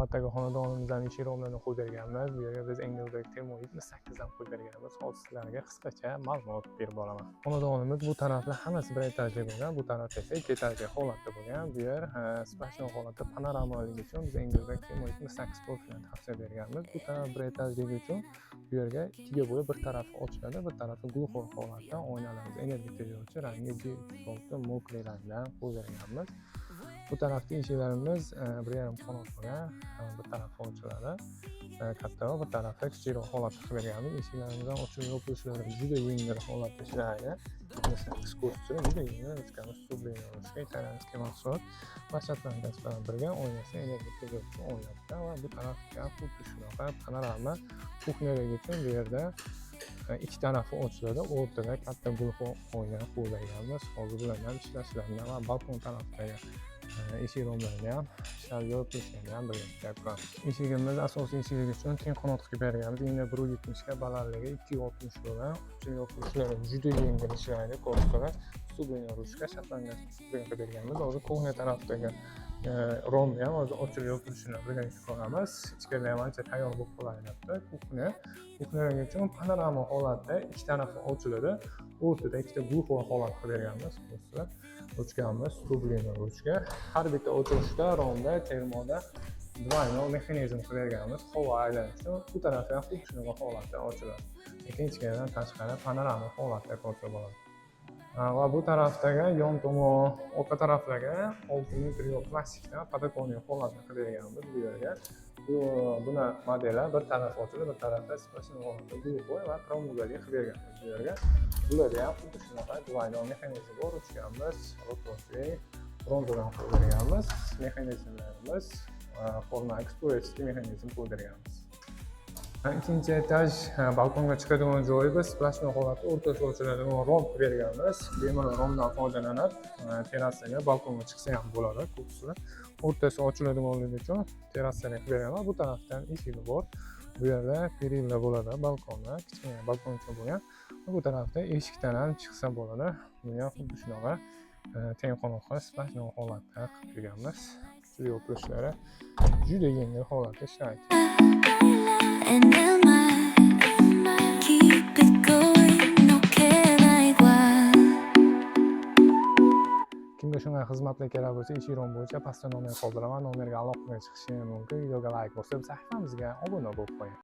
Hatta xonadonimizdan ish romlarini qo'yib berganmiz. Bu yerga biz Engelberg termometni 8 dan qo'yib berganmiz. Hozir sizlarga qisqacha ma'lumot berib boraman. Xonadonimiz bu tarafda hammasi bir etajli bo'lgan, bu tarafda esa 2 etajli holatda bo'lgan. Bu yer splashli holatda panoramaligi uchun biz Engelberg termometni 8 profilini tavsiya berganmiz. Bu taraf bir etajligi uchun bu yerga ikkiga bo'lib bir tarafi ochiladi, bir tarafi gluxor holatda oynalarimiz energiya tejovchi rangi G36 mokriy rangdan qo'yib berganmiz. Bu tarafda eshiklarimiz 1,5 qanot bo'lgan, bir tarafi ochiladi, kattaroq, bir tarafi kichikroq holatda qilib berganmiz. Eshiklarimizdan ochib yopilishlari juda yengil holatda ishlaydi. Ekskursiya juda yengil, o'chkamiz sublinatsiya, italyanskiy mahsulot, mashatlangan bilan birga oynasi energiya tejovchi oynada va bu tarafga xuddi shunaqa panorama kuxnyalar uchun bu yerda ikki tarafi ochiladi, o'rtada katta gulxor oyna qo'yib berganmiz. Hozir bulardan ishlashlarini va balkon tarafidagi eshik romlarini ham ishlab yopilishlarini ham birga. Eshigimiz asosiy eshigi uchun teng qanot qilib berganmiz. Endi 1.70 ga balandligi 2.60 bo'lgan. Yopilishlari juda yengil ishlaydi. Korpusiga subliniya ruchka shotlangan qilib berganmiz. Hozir kuxnya tarafdagi romni ham hozir ochib yopilishini birgalikda ko'ramiz. Ichkarida ham ancha tayyor bo'lib qolyapti. Kuxnya uchun panorama holatda ikki tarafi ochiladi. O'rtada ikkita gluxor holat qilib berganmiz. Ruchkamiz subliniya ruchka. Har bitta ochilishda romda termoda двойной mexanizm qilib berganmiz. Havo aylanishi bu tarafga ham xuddi shunaqa holatda ochiladi. Lekin ichkaridan tashqari panorama holatda ko'rsa bo'ladi. Va bu tarafdagi yon tomon orqa taraflarga 6 metr plastikdan podokoniy holatda qilib berganmiz bu yerga. Buni modeli bir taraf ochilib, bir tarafda splashli holatda gluxor va promugalik qilib berganmiz bu yerga. Bularda ham xuddi shunaqa двойной mexanizm bor. Ruchkamiz rotosli bronzadan qo'yib berganmiz. Mexanizmlarimiz forma eksplorasiya mexanizm qo'yib berganmiz. Ikkinchi etaj balkonga chiqadigan joyi biz splashli holatda o'rtacha ochiladigan rom qilib berganmiz. Bemalol romdan foydalanib, terrasaga, balkonga chiqsa ham bo'ladi. Ko'psi o'rtasi ochiladiganligi uchun terrasaga qilib berganmiz. Bu tarafdan eshigi bor. Bu yerda perilla bo'ladi, balkonda kichkina balkoncha bo'lgan. Bu tarafda eshikdan ham chiqsa bo'ladi. Buni ham xuddi shunaqa teng qanotga splashli holatda qilib berganmiz. Yopilishlari juda yengil holatda ishlaydi. Kimga shunday xizmatlar kerak bo'lsa, ish rom bo'yicha pastda nomer qoldiraman. Nomerga aloqaga chiqishingiz mumkin. Videoga like bosib, sahifamizga obuna bo'lib qo'ying.